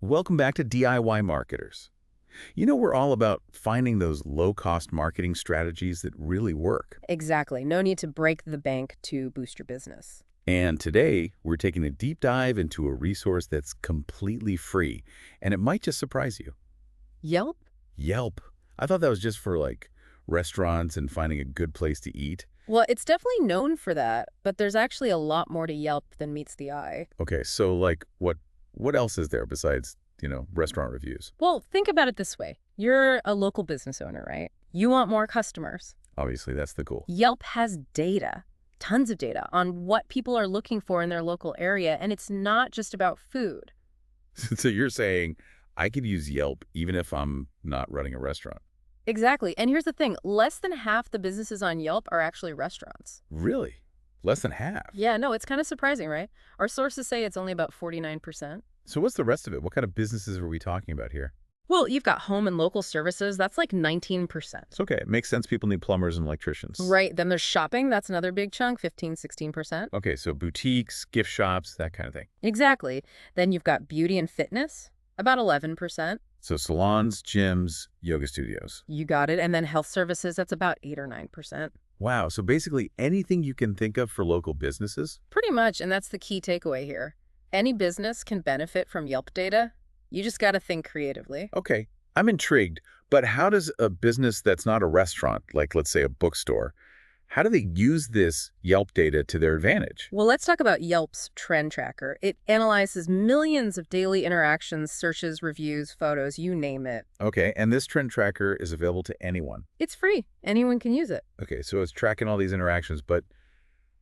Welcome back to DIY Marketers. We're all about finding those low-cost marketing strategies that really work. Exactly. No need to break the bank to boost your business. And today, we're taking a deep dive into a resource that's completely free, and it might just surprise you. Yelp? Yelp. I thought that was just for, restaurants and finding a good place to eat. Well, it's definitely known for that, but there's actually a lot more to Yelp than meets the eye. Okay, so, what else is there besides, restaurant reviews? Well, think about it this way. You're a local business owner, right? You want more customers. Obviously, that's the goal. Yelp has data, tons of data, on what people are looking for in their local area, and it's not just about food. So you're saying I could use Yelp even if I'm not running a restaurant? Exactly. And here's the thing. Less than half the businesses on Yelp are actually restaurants. Really? Less than half? Yeah, no, it's kind of surprising, right? Our sources say it's only about 49%. So what's the rest of it? What kind of businesses are we talking about here? Well, you've got home and local services. That's like 19%. It's okay. It makes sense. People need plumbers and electricians. Right. Then there's shopping. That's another big chunk, 16%. Okay, so boutiques, gift shops, that kind of thing. Exactly. Then you've got beauty and fitness, about 11%. So salons, gyms, yoga studios. You got it. And then health services, that's about 8 or 9%. Wow, so basically anything you can think of for local businesses? Pretty much. And that's the key takeaway here. Any business can benefit from Yelp data. You just got to think creatively. Okay, I'm intrigued, but how does a business that's not a restaurant, like let's say a bookstore, how do they use this Yelp data to their advantage? Well, let's talk about Yelp's trend tracker. It analyzes millions of daily interactions, searches, reviews, photos, you name it. Okay, and this trend tracker is available to anyone. It's free. Anyone can use it. Okay, so it's tracking all these interactions, but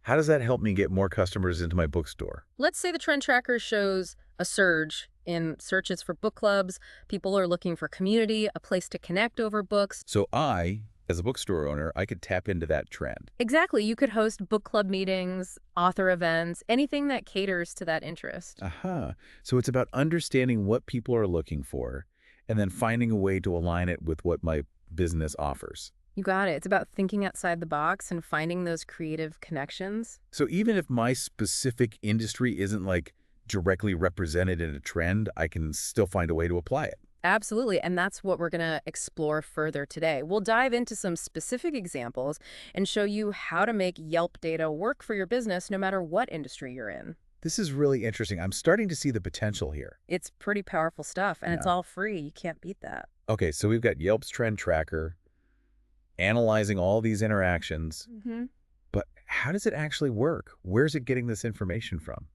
how does that help me get more customers into my bookstore? Let's say the trend tracker shows a surge in searches for book clubs. People are looking for community, a place to connect over books. So I, as a bookstore owner, I could tap into that trend. Exactly. You could host book club meetings, author events, anything that caters to that interest. Aha. So it's about understanding what people are looking for and then finding a way to align it with what my business offers. You got it. It's about thinking outside the box and finding those creative connections. So even if my specific industry isn't directly represented in a trend, I can still find a way to apply it. Absolutely. And that's what we're going to explore further today. We'll dive into some specific examples and show you how to make Yelp data work for your business no matter what industry you're in. This is really interesting. I'm starting to see the potential here. It's pretty powerful stuff, and it's Yeah. all free. You can't beat that. Okay, so we've got Yelp's trend tracker, analyzing all these interactions, but how does it actually work? Where's it getting this information from?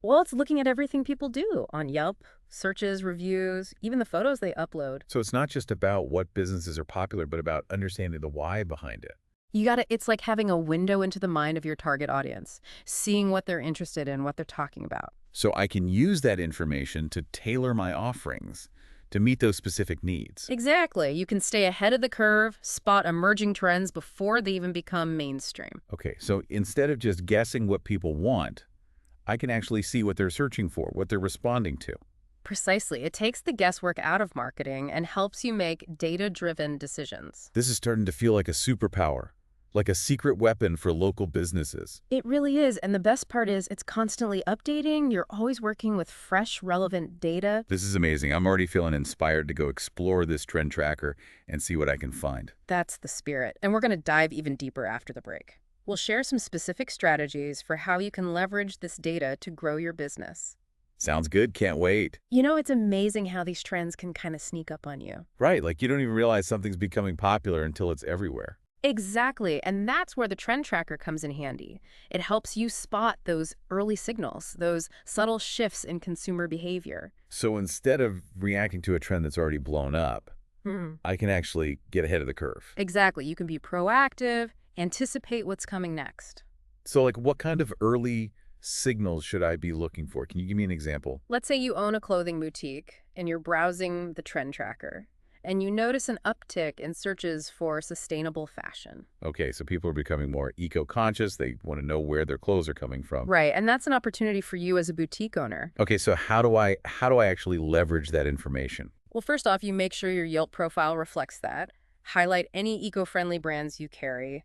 Well, it's looking at everything people do on Yelp, searches, reviews, even the photos they upload. So it's not just about what businesses are popular, but about understanding the why behind it. It's like having a window into the mind of your target audience, seeing what they're interested in, what they're talking about. So I can use that information to tailor my offerings to meet those specific needs. Exactly. You can stay ahead of the curve, spot emerging trends before they even become mainstream. Okay, so instead of just guessing what people want, I can actually see what they're searching for, what they're responding to. Precisely. It takes the guesswork out of marketing and helps you make data-driven decisions. This is starting to feel like a superpower, like a secret weapon for local businesses. It really is. And the best part is it's constantly updating. You're always working with fresh, relevant data. This is amazing. I'm already feeling inspired to go explore this trend tracker and see what I can find. That's the spirit. And we're going to dive even deeper after the break. We'll share some specific strategies for how you can leverage this data to grow your business. Sounds good. Can't wait. It's amazing how these trends can kind of sneak up on you. Right, like you don't even realize something's becoming popular until it's everywhere. Exactly. And that's where the trend tracker comes in handy. It helps you spot those early signals, those subtle shifts in consumer behavior. So instead of reacting to a trend that's already blown up, Mhm. I can actually get ahead of the curve. Exactly. You can be proactive, anticipate what's coming next. So what kind of early signals should I be looking for? Can you give me an example? Let's say you own a clothing boutique and you're browsing the trend tracker and you notice an uptick in searches for sustainable fashion. Okay, so people are becoming more eco-conscious. They want to know where their clothes are coming from. Right, and that's an opportunity for you as a boutique owner. Okay, so how do I actually leverage that information? Well, first off, you make sure your Yelp profile reflects that. Highlight any eco-friendly brands you carry.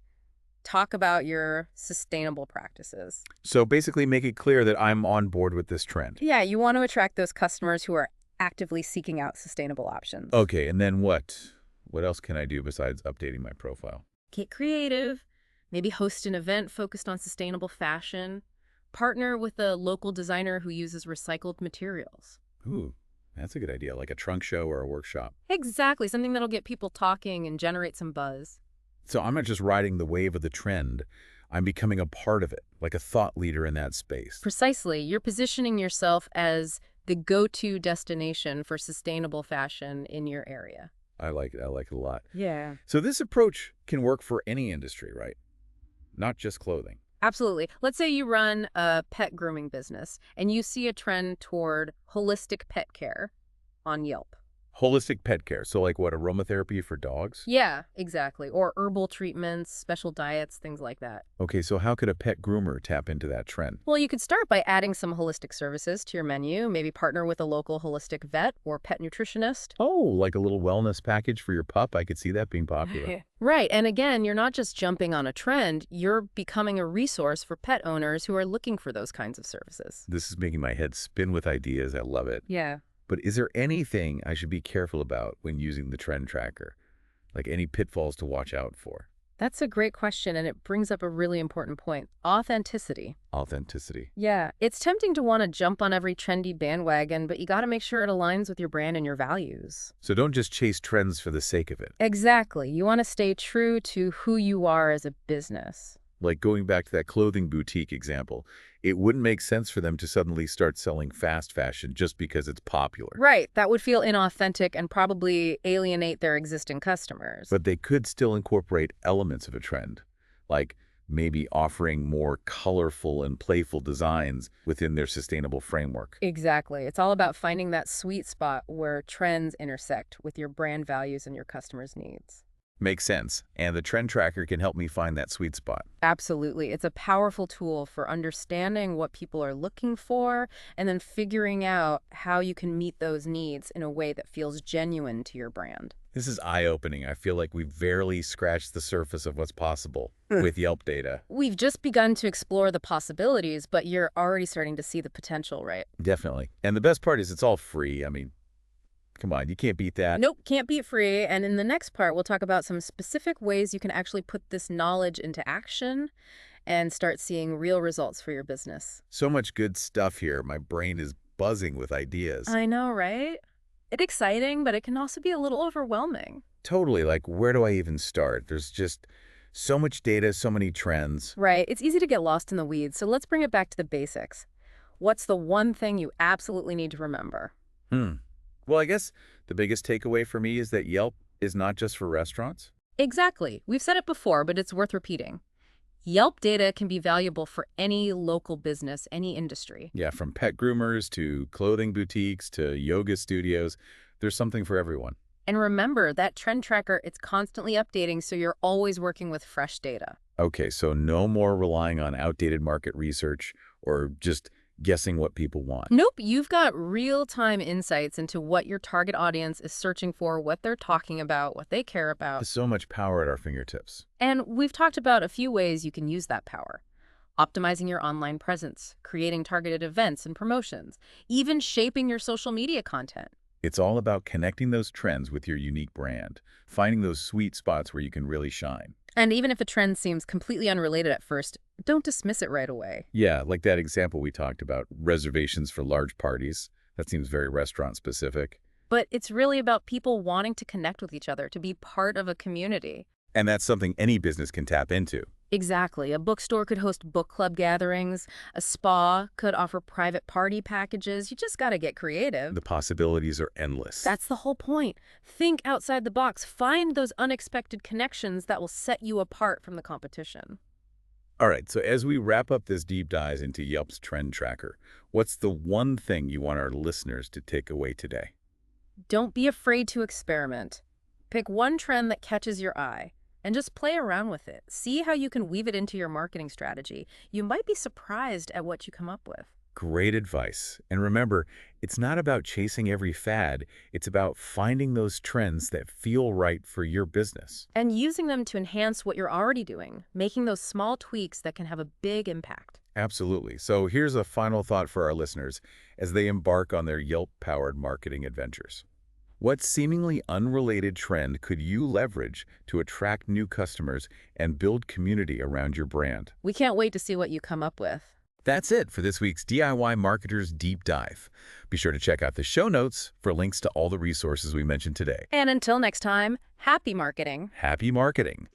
Talk about your sustainable practices. So basically make it clear that I'm on board with this trend. Yeah, you want to attract those customers who are actively seeking out sustainable options. Okay, and then what? What else can I do besides updating my profile? Get creative. Maybe host an event focused on sustainable fashion. Partner with a local designer who uses recycled materials. Ooh, that's a good idea, like a trunk show or a workshop. Exactly, something that'll get people talking and generate some buzz. So I'm not just riding the wave of the trend. I'm becoming a part of it, like a thought leader in that space. Precisely, you're positioning yourself as the go-to destination for sustainable fashion in your area. I like it. I like it a lot. Yeah. So this approach can work for any industry, right? Not just clothing. Absolutely. Let's say you run a pet grooming business and you see a trend toward holistic pet care on Yelp. Holistic pet care. So like what, aromatherapy for dogs? Yeah, exactly. Or herbal treatments, special diets, things like that. Okay, so how could a pet groomer tap into that trend? Well, you could start by adding some holistic services to your menu, maybe partner with a local holistic vet or pet nutritionist. Oh, like a little wellness package for your pup? I could see that being popular. Right. And again, you're not just jumping on a trend, you're becoming a resource for pet owners who are looking for those kinds of services. This is making my head spin with ideas. I love it. Yeah. But is there anything I should be careful about when using the trend tracker? Like any pitfalls to watch out for? That's a great question, and it brings up a really important point. Authenticity. Authenticity. Yeah, it's tempting to want to jump on every trendy bandwagon, but you got to make sure it aligns with your brand and your values. So don't just chase trends for the sake of it. Exactly. You want to stay true to who you are as a business. Like going back to that clothing boutique example, it wouldn't make sense for them to suddenly start selling fast fashion just because it's popular. Right. That would feel inauthentic and probably alienate their existing customers. But they could still incorporate elements of a trend, like maybe offering more colorful and playful designs within their sustainable framework. Exactly. It's all about finding that sweet spot where trends intersect with your brand values and your customers' needs. Makes sense. And the trend tracker can help me find that sweet spot. Absolutely. It's a powerful tool for understanding what people are looking for and then figuring out how you can meet those needs in a way that feels genuine to your brand. This is eye-opening. I feel like we've barely scratched the surface of what's possible with Yelp data. We've just begun to explore the possibilities, but you're already starting to see the potential, right? Definitely. And the best part is it's all free. I mean, come on, you can't beat that. Nope, can't beat free. And in the next part, we'll talk about some specific ways you can actually put this knowledge into action and start seeing real results for your business. So much good stuff here. My brain is buzzing with ideas. I know, right? It's exciting, but it can also be a little overwhelming. Totally. Like, where do I even start? There's just so much data, so many trends. Right. It's easy to get lost in the weeds, so let's bring it back to the basics. What's the one thing you absolutely need to remember? Well, I guess the biggest takeaway for me is that Yelp is not just for restaurants. Exactly. We've said it before, but it's worth repeating. Yelp data can be valuable for any local business, any industry. Yeah, from pet groomers to clothing boutiques to yoga studios, there's something for everyone. And remember, that trend tracker, it's constantly updating, so you're always working with fresh data. Okay, so no more relying on outdated market research or just guessing what people want. Nope, you've got real-time insights into what your target audience is searching for, what they're talking about, what they care about. So much power at our fingertips. And we've talked about a few ways you can use that power. Optimizing your online presence, creating targeted events and promotions, even shaping your social media content. It's all about connecting those trends with your unique brand, finding those sweet spots where you can really shine. And even if a trend seems completely unrelated at first, don't dismiss it right away. Yeah, like that example we talked about, reservations for large parties. That seems very restaurant specific. But it's really about people wanting to connect with each other, to be part of a community. And that's something any business can tap into. Exactly. A bookstore could host book club gatherings. A spa could offer private party packages. You just got to get creative. The possibilities are endless. That's the whole point. Think outside the box. Find those unexpected connections that will set you apart from the competition. All right, so as we wrap up this deep dive into Yelp's trend tracker, what's the one thing you want our listeners to take away today? Don't be afraid to experiment. Pick one trend that catches your eye and just play around with it. See how you can weave it into your marketing strategy. You might be surprised at what you come up with. Great advice. And remember, it's not about chasing every fad. It's about finding those trends that feel right for your business. And using them to enhance what you're already doing, making those small tweaks that can have a big impact. Absolutely. So here's a final thought for our listeners as they embark on their Yelp-powered marketing adventures. What seemingly unrelated trend could you leverage to attract new customers and build community around your brand? We can't wait to see what you come up with. That's it for this week's DIY Marketers Deep Dive. Be sure to check out the show notes for links to all the resources we mentioned today. And until next time, happy marketing. Happy marketing!